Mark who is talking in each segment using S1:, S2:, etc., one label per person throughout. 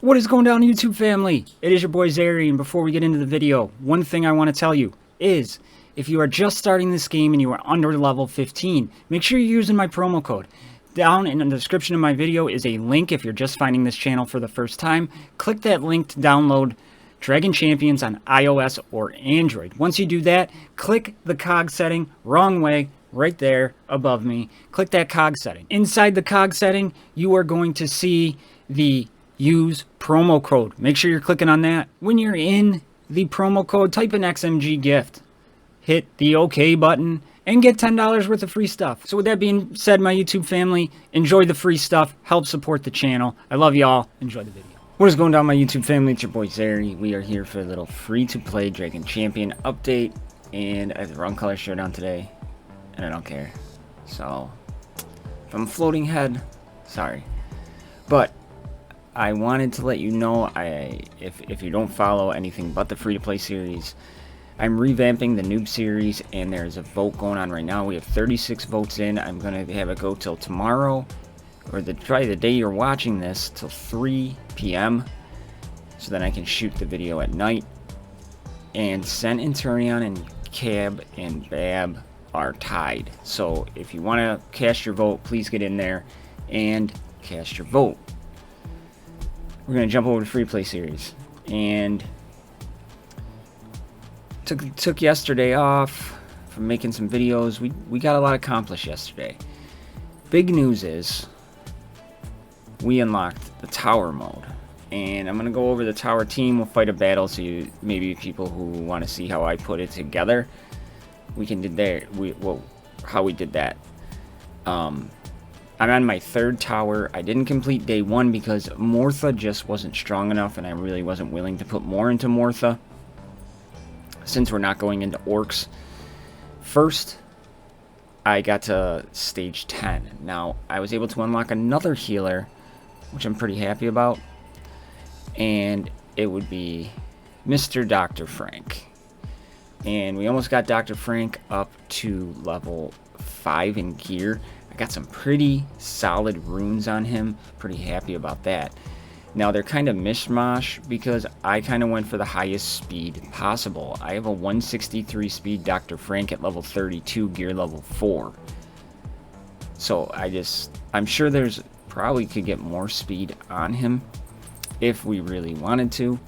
S1: What is going down, YouTube family? It is your boy Zary, and before we get into the video, one thing I want to tell you is, if you are just starting this game and you are under level 15, make sure you're using my promo code. Down in the description of my video is a link if you're just finding this channel for the first time. Click that link to download Dragon Champions on iOS or Android. Once you do that, click the cog setting, wrong way, right there above me. Click that cog setting. Inside the cog setting, you are going to see the use promo code. Make sure you're clicking on that. When you're in the promo code, type in XMG gift. Hit the OK button and get $10 worth of free stuff. So with that being said, my YouTube family, enjoy the free stuff. Help support the channel. I love y'all. Enjoy the video. What is going down, my YouTube family? It's your boy Zary. We are here for a little free-to-play Dragon Champion update. And I have the wrong color shirt on today. And I don't care. So, if I'm floating head, sorry. But I wanted to let you know, if you don't follow anything but the free-to-play series, I'm revamping the noob series, and there's a vote going on right now. We have 36 votes in. I'm going to have it go till tomorrow, or probably the day you're watching this, till 3 p.m. So then I can shoot the video at night. And Centurion and Cab and Bab are tied. So if you want to cast your vote, please get in there and cast your vote. We're going to jump over to free play series, and took yesterday off from making some videos. We got a lot accomplished yesterday. Big news is we unlocked the tower mode, and I'm going to go over the tower team. We'll fight a battle, so maybe people who want to see how I put it together, we can do there. How we did that. I'm on my third tower. I didn't complete day one because Mortha just wasn't strong enough, and I really wasn't willing to put more into Mortha since we're not going into orcs. First, I got to stage 10. Now, I was able to unlock another healer, which I'm pretty happy about, and it would be Mr. Dr. Frank. And we almost got Dr. Frank up to level 5 in gear. I got some pretty solid runes on him. Pretty happy about that. Now, they're kind of mishmash because I kind of went for the highest speed possible. I have a 163 speed Dr. Frank at level 32, gear level 4. So I'm sure there's probably could get more speed on him if we really wanted to.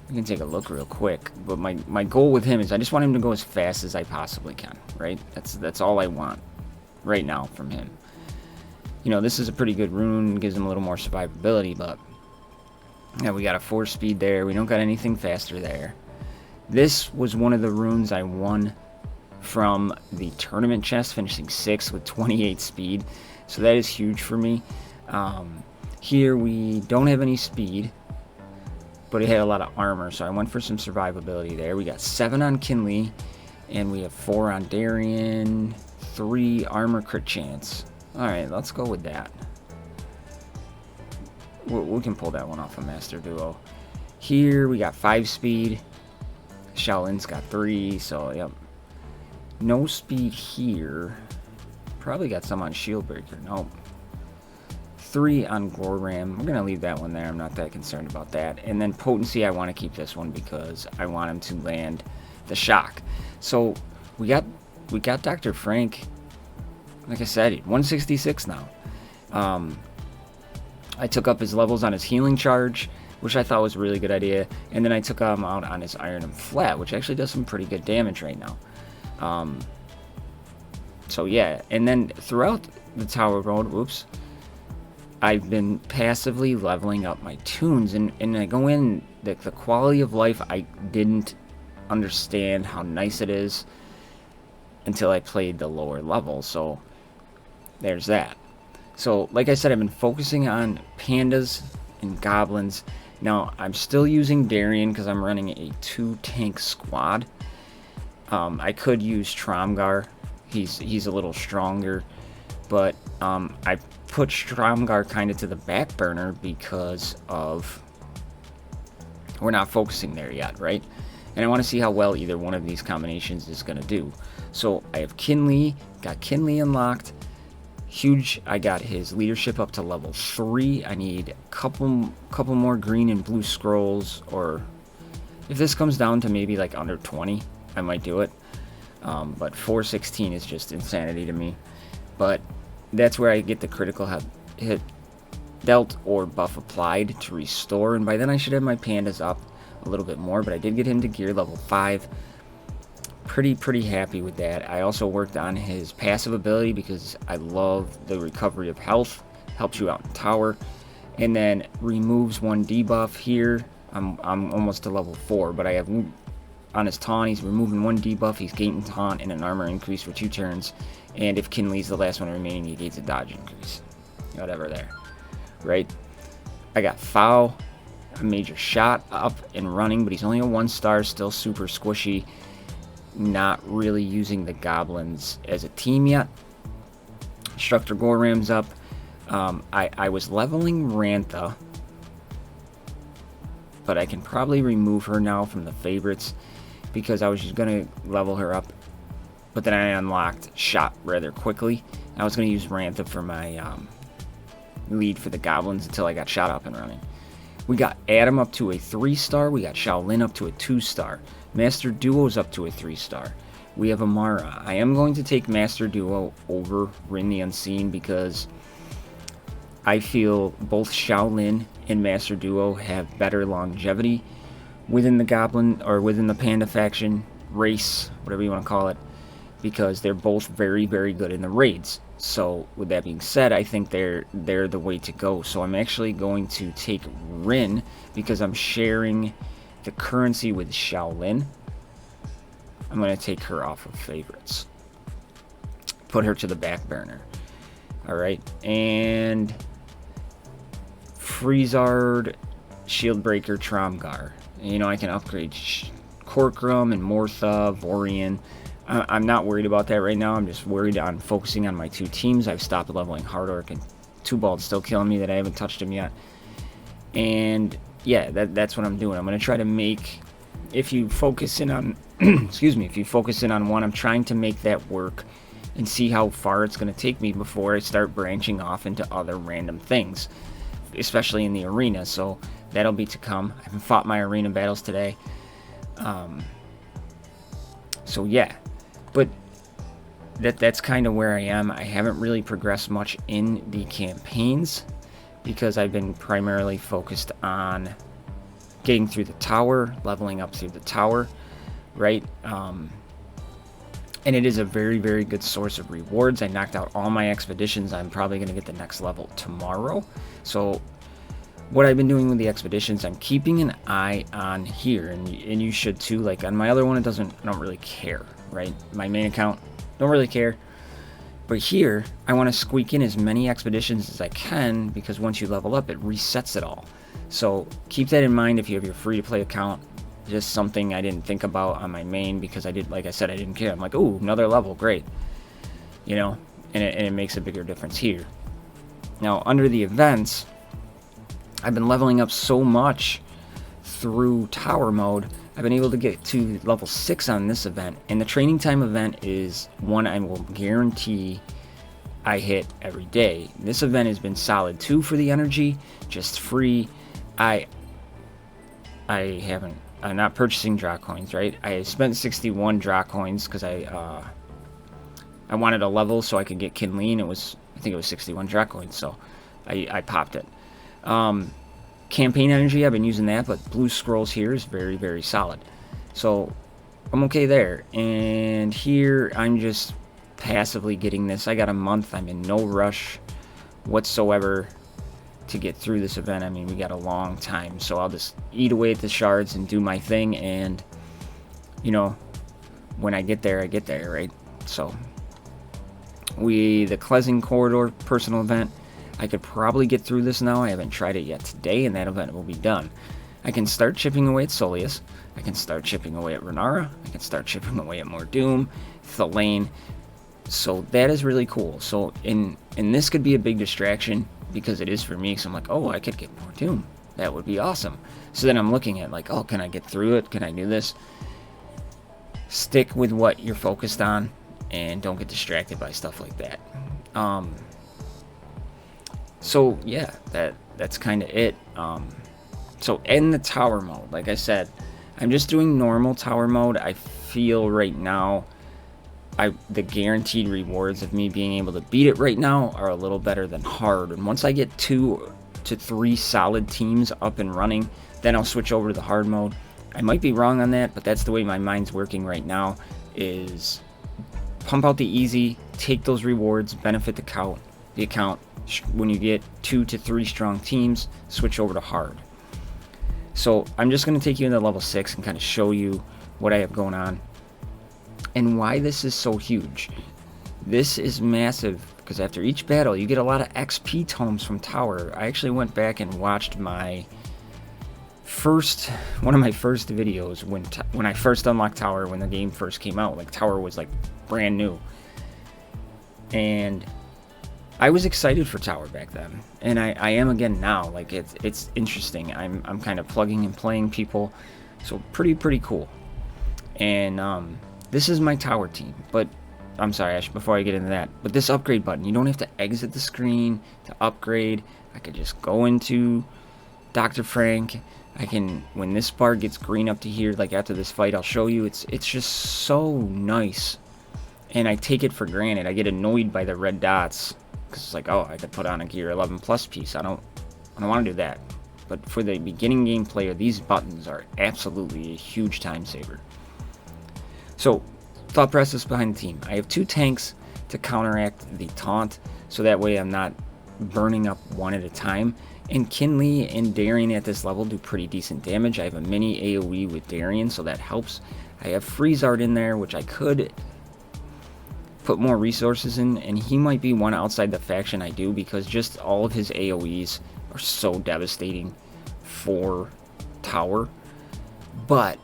S1: We can take a look real quick, but my goal with him is I just want him to go as fast as I possibly can, right? That's all I want right now from him. You know, this is a pretty good rune, gives him a little more survivability, but yeah, we got a 4 speed there. We don't got anything faster there. This was one of the runes I won from the tournament chest, finishing 6th with 28 speed, so that is huge for me. Here we don't have any speed, but it had a lot of armor, so I went for some survivability there. We got 7 on Kinley, and we have 4 on Darien, 3 armor crit chance. Alright, let's go with that. We can pull that one off a Master Duo. Here we got 5 speed. Shaolin's got 3, so yep. No speed here. Probably got some on Shieldbreaker. Nope. 3 on Goram. We're going to leave that one there. I'm not that concerned about that. And then Potency, I want to keep this one because I want him to land the shock. So we got Dr. Frank, like I said, 166 now. I took up his levels on his healing charge, which I thought was a really good idea. And then I took him out on his Iron and Flat, which actually does some pretty good damage right now. So yeah, and then throughout the tower road, whoops, I've been passively leveling up my tunes, and I go in, the quality of life, I didn't understand how nice it is until I played the lower level, so there's that. So, like I said, I've been focusing on Pandas and Goblins. Now, I'm still using Darien because I'm running a 2-tank squad. I could use Tromgar. He's a little stronger, but I put Stromgar kind of to the back burner because of we're not focusing there yet, right? And I want to see how well either one of these combinations is going to do. So I have Kinley, got Kinley unlocked, huge. I got his leadership up to level 3. I need a couple more green and blue scrolls, or if this comes down to maybe like under 20, I might do it. But 416 is just insanity to me. But that's where I get the critical hit dealt or buff applied to restore, and by then I should have my pandas up a little bit more. But I did get him to gear level 5. Pretty happy with that. I also worked on his passive ability because I love the recovery of health. Helps you out in tower, and then removes 1 debuff here. I'm almost to level 4, but I have on his taunt, he's removing 1 debuff. He's gaining taunt and an armor increase for 2 turns, and if Kinley's the last one remaining, he gains a dodge increase. Whatever there, right? I got Foul, a major shot up and running, but he's only a 1-star, still super squishy. Not really using the goblins as a team yet. Instructor Goram's up. I was leveling Rantha, but I can probably remove her now from the favorites because I was just going to level her up, but then I unlocked Shot rather quickly. I was going to use Rantha for my lead for the goblins until I got Shot up and running. We got Adam up to a 3-star. We got Shaolin up to a 2-star. Master Duo's up to a 3-star. We have Amara. I am going to take Master Duo over Rin the Unseen because I feel both Shaolin and Master Duo have better longevity within the Goblin or within the Panda faction race, whatever you want to call it, because they're both very good in the raids. So with that being said, I think they're the way to go. So I'm actually going to take Rin because I'm sharing the currency with Shaolin. I'm going to take her off of favorites. Put her to the back burner. Alright, and Freezard, Shieldbreaker, Tromgar. You know, I can upgrade Corkrum and Mortha, Vorian. I'm not worried about that right now. I'm just worried on focusing on my 2 teams. I've stopped leveling Hard Orc, and 2-Bald's still killing me that I haven't touched him yet. And yeah, that's what I'm doing. I'm going to try to make, if you focus in on, excuse me, if you focus in on one, I'm trying to make that work and see how far it's going to take me before I start branching off into other random things, especially in the arena. So that'll be to come. I haven't fought my arena battles today. So yeah, but that's kind of where I am. I haven't really progressed much in the campaigns because I've been primarily focused on getting through the tower, leveling up through the tower, right? And it is a very good source of rewards. I knocked out all my expeditions. I'm probably going to get the next level tomorrow. So what I've been doing with the expeditions, I'm keeping an eye on here, and you should too. Like on my other one, I don't really care, right? My main account, don't really care. But here, I want to squeak in as many expeditions as I can because once you level up, it resets it all. So keep that in mind if you have your free-to-play account. Just something I didn't think about on my main because like I said, I didn't care. I'm like, ooh, another level, great. You know, and it makes a bigger difference here. Now, under the events, I've been leveling up so much through tower mode. I've been able to get to level 6 on this event, and the training time event is one I will guarantee I hit every day. This event has been solid too for the energy, just free. I'm not purchasing draw coins, right? I spent 61 draw coins because I wanted a level so I could get Kinley, and I think it was 61 draw coins, so I popped it. Campaign energy, I've been using that, but blue scrolls here is very solid. So I'm okay there. And here I'm just passively getting this. I got a month. I'm in no rush whatsoever to get through this event. I mean, we got a long time, so I'll just eat away at the shards and do my thing, and you know, when I get there, right? So the cleansing corridor personal event, I could probably get through this now. I haven't tried it yet today, and that event will be done. I can start chipping away at Solius. I can start chipping away at Renara. I can start chipping away at Mordoom, Thelaine. So that is really cool. So and this could be a big distraction because it is for me. So I'm like, oh, I could get Mordoom. That would be awesome. So then I'm looking at like, oh, can I get through it? Can I do this? Stick with what you're focused on and don't get distracted by stuff like that. So yeah, that's kind of it. So in the tower mode, like I said, I'm just doing normal tower mode. I feel right now, the guaranteed rewards of me being able to beat it right now are a little better than hard. And once I get 2 to 3 solid teams up and running, then I'll switch over to the hard mode. I might be wrong on that, but that's the way my mind's working right now, is pump out the easy, take those rewards, benefit the account. When you get 2 to 3 strong teams, switch over to hard. So I'm just going to take you into level 6 and kind of show you what I have going on and why this is so huge. This is massive because after each battle you get a lot of XP tomes from tower. I actually went back and watched one of my first videos when I first unlocked tower, when the game first came out. Like, tower was like brand new, and I was excited for tower back then, and I am again now. Like, it's interesting. I'm kind of plugging and playing people, so pretty cool. And this is my tower team, but I'm sorry, before I get into that, but this upgrade button, you don't have to exit the screen to upgrade. I could just go into Dr. Frank. I can, when this bar gets green up to here, like after this fight, I'll show you. It's just so nice, and I take it for granted. I get annoyed by the red dots because it's like, oh, I could put on a gear 11 plus piece. I don't want to do that. But for the beginning game player, these buttons are absolutely a huge time saver. So, thought process behind the team. I have 2 tanks to counteract the taunt, so that way I'm not burning up one at a time. And Kinley and Darian at this level do pretty decent damage. I have a mini AoE with Darian, so that helps. I have Freeze Art in there, which I could put more resources in, and he might be one outside the faction I do, because just all of his AoEs are so devastating for tower. But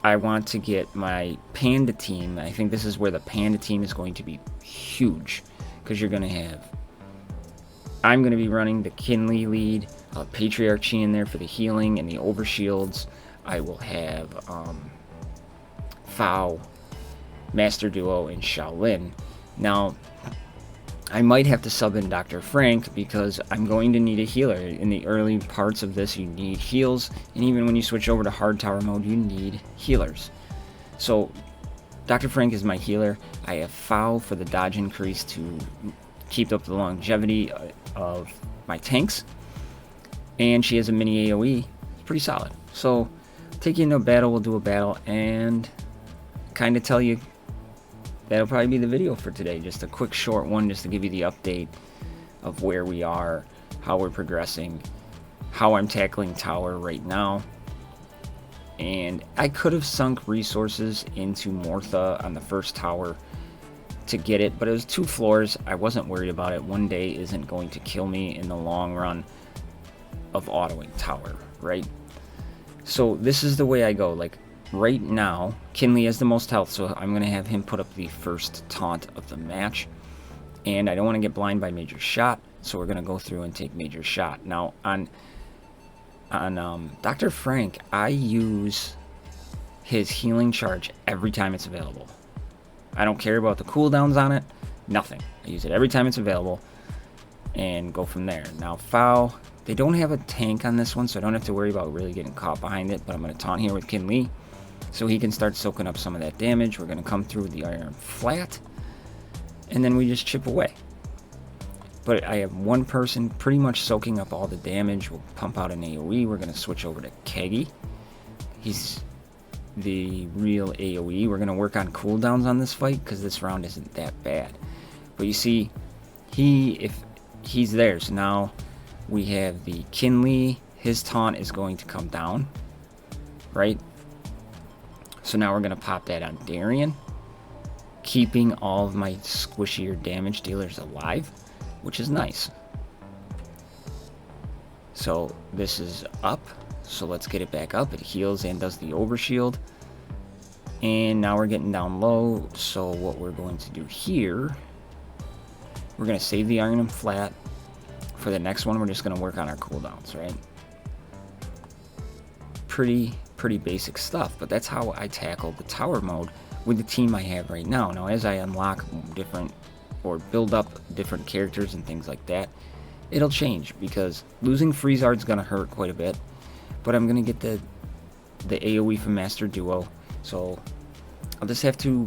S1: I want to get my Panda team. I think this is where the Panda team is going to be huge, because you're going to have, I'm going to be running the Kinley lead, Patriarchy in there for the healing and the overshields. I will have Fao, Master Duo, and Shaolin. Now, I might have to sub in Dr. Frank because I'm going to need a healer. In the early parts of this, you need heals, and even when you switch over to hard tower mode, you need healers. So, Dr. Frank is my healer. I have Fao for the dodge increase to keep up the longevity of my tanks, and she has a mini AoE. It's pretty solid. So, take you into a battle, we'll do a battle, and kind of tell you, that'll probably be the video for today. Just a quick short one, just to give you the update of where we are, how we're progressing, how I'm tackling tower right now. And I could have sunk resources into Mortha on the first tower to get it, but it was 2 floors. I wasn't worried about it. One day isn't going to kill me in the long run of autoing tower, right? So this is the way I go. Like, right now, Kinley has the most health, so I'm going to have him put up the first taunt of the match. And I don't want to get blind by Major Shot, so we're going to go through and take Major Shot. Now, on Dr. Frank, I use his healing charge every time it's available. I don't care about the cooldowns on it, nothing. I use it every time it's available and go from there. Now, Fao, they don't have a tank on this one, so I don't have to worry about really getting caught behind it, but I'm going to taunt here with Kinley so he can start soaking up some of that damage. We're going to come through with the iron flat, and then we just chip away. But I have one person pretty much soaking up all the damage. We'll pump out an AoE. We're going to switch over to Keggy. He's the real AoE. We're going to work on cooldowns on this fight because this round isn't that bad. But you see, if he's there, so now we have the Kinley. His taunt is going to come down, right? So now we're going to pop that on Darian, keeping all of my squishier damage dealers alive, which is nice. So this is up, so let's get it back up. It heals and does the overshield. And now we're getting down low, so what we're going to do here, we're going to save the iron and flat. For the next one, we're just going to work on our cooldowns, right? Pretty basic stuff, but that's how I tackle the tower mode with the team I have right now. Now, as I unlock different or build up different characters and things like that, it'll change, because losing Freezard's gonna hurt quite a bit, but I'm gonna get the AoE from Master Duo, so I'll just have to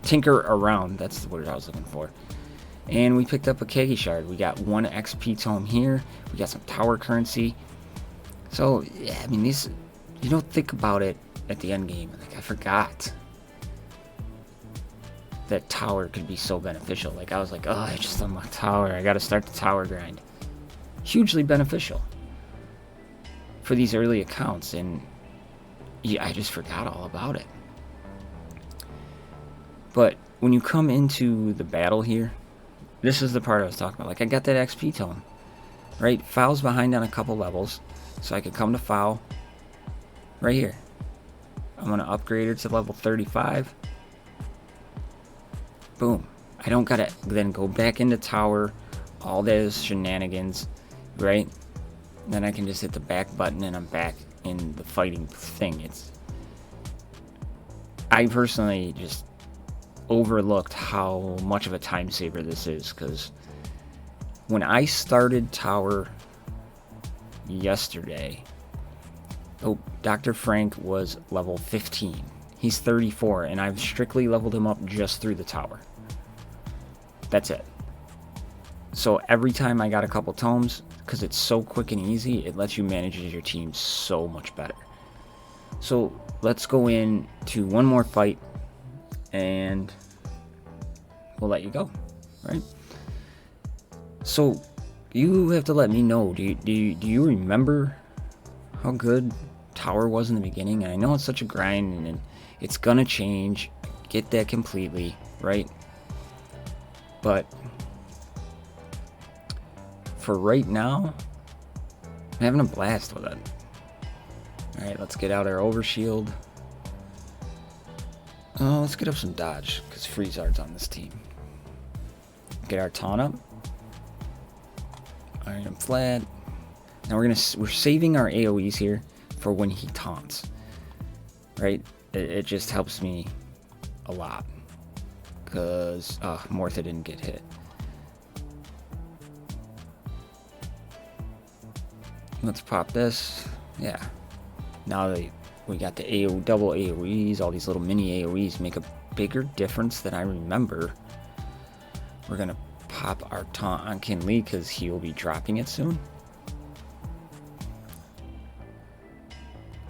S1: tinker around. That's the word I was looking for. And we picked up a Kagi Shard. We got 1 XP tome here. We got some tower currency. So yeah, I mean, these, you don't think about it at the end game. Like, I forgot that tower could be so beneficial. Like, I was like, oh, I just unlocked tower. I got to start the tower grind. Hugely beneficial for these early accounts, and yeah, I just forgot all about it. But when you come into the battle here, this is the part I was talking about. Like, I got that XP tome, right? Fowl's behind on a couple levels, so I could come to Fowl right here. I'm going to upgrade her to level 35. Boom. I don't got to then go back into tower, all those shenanigans, right? Then I can just hit the back button and I'm back in the fighting thing. I personally just overlooked how much of a time saver this is, because when I started tower yesterday, Dr. Frank was level 15. He's 34, and I've strictly leveled him up just through the tower. That's it. So every time I got a couple tomes, because it's so quick and easy, it lets you manage your team so much better. So let's go in to one more fight, and we'll let you go, right? So you have to let me know, do you remember how good tower was in the beginning? And I know it's such a grind, and it's gonna change, get that completely, right? But for right now, I'm having a blast with it. Alright, let's get out our overshield. Oh, let's get up some dodge, because Freezard's on this team. Get our taunt up. Iron him flat. Now we're saving our AoEs here for when he taunts. Right? It just helps me a lot. Because Mortha didn't get hit. Let's pop this. Yeah. Now that we got the double AoEs, all these little mini AoEs make a bigger difference than I remember. We're gonna pop our taunt on Kinley because he will be dropping it soon.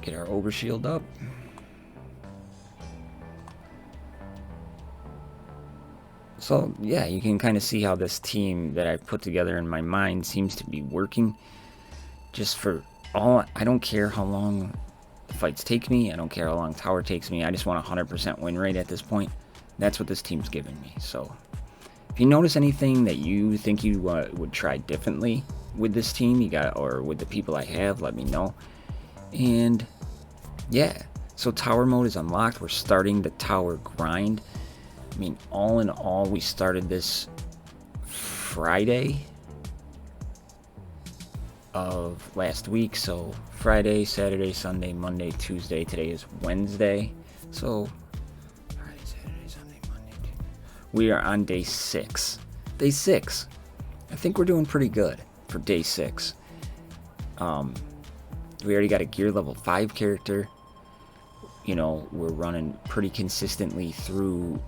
S1: Get our overshield up. So yeah, you can kind of see how this team that I've put together in my mind seems to be working. Just for all, I don't care how long the fights take me. I don't care how long tower takes me. I just want a 100% win rate at this point. That's what this team's giving me. So if you notice anything that you think you would try differently with this team, or with the people I have, let me know. And yeah, so tower mode is unlocked. We're starting the tower grind. I mean, all in all, we started this Friday of last week. So Friday, Saturday, Sunday, Monday, Tuesday. Today is Wednesday. So Friday, Saturday, Sunday, Monday, Tuesday. We are on day 6. Day 6. I think we're doing pretty good for day 6. We already got a gear level 5 character. You know, we're running pretty consistently through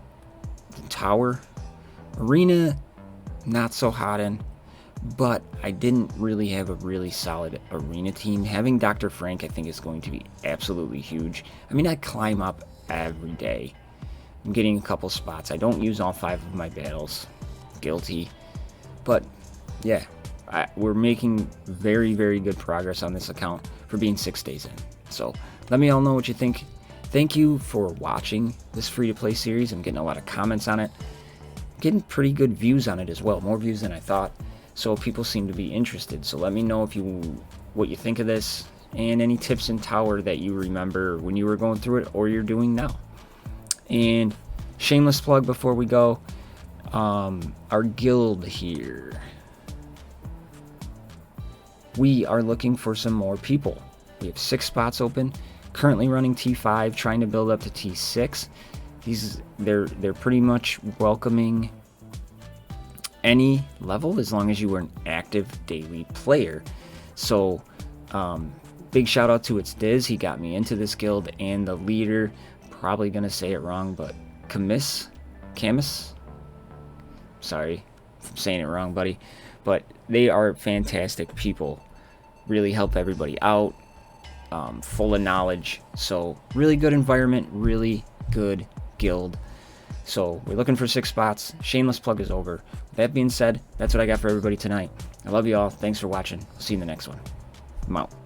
S1: the tower. Arena, not so hot in, but I didn't really have a really solid arena team. Having Dr. Frank, I think, is going to be absolutely huge. I mean, I climb up every day. I'm getting a couple spots. I don't use all 5 of my battles. Guilty. But yeah, we're making very, very good progress on this account for being 6 days in. So let me all know what you think. Thank you for watching this free-to-play series. I'm getting a lot of comments on it. Getting pretty good views on it as well. More views than I thought. So people seem to be interested. So let me know what you think of this, and any tips in tower that you remember when you were going through it or you're doing now. And shameless plug before we go. Our guild here. We are looking for some more people. We have 6 spots open. Currently running T5, trying to build up to T6. they're pretty much welcoming any level as long as you were an active daily player. So big shout out to its Diz. He got me into this guild, and the leader, probably gonna say it wrong, but Camus, sorry if I'm saying it wrong, buddy, but they are fantastic people, really help everybody out, full of knowledge. So really good environment, really good guild. So we're looking for 6 spots. Shameless plug is over. With that being said, that's what I got for everybody tonight. I love you all. Thanks for watching. See you in the next one. I'm out.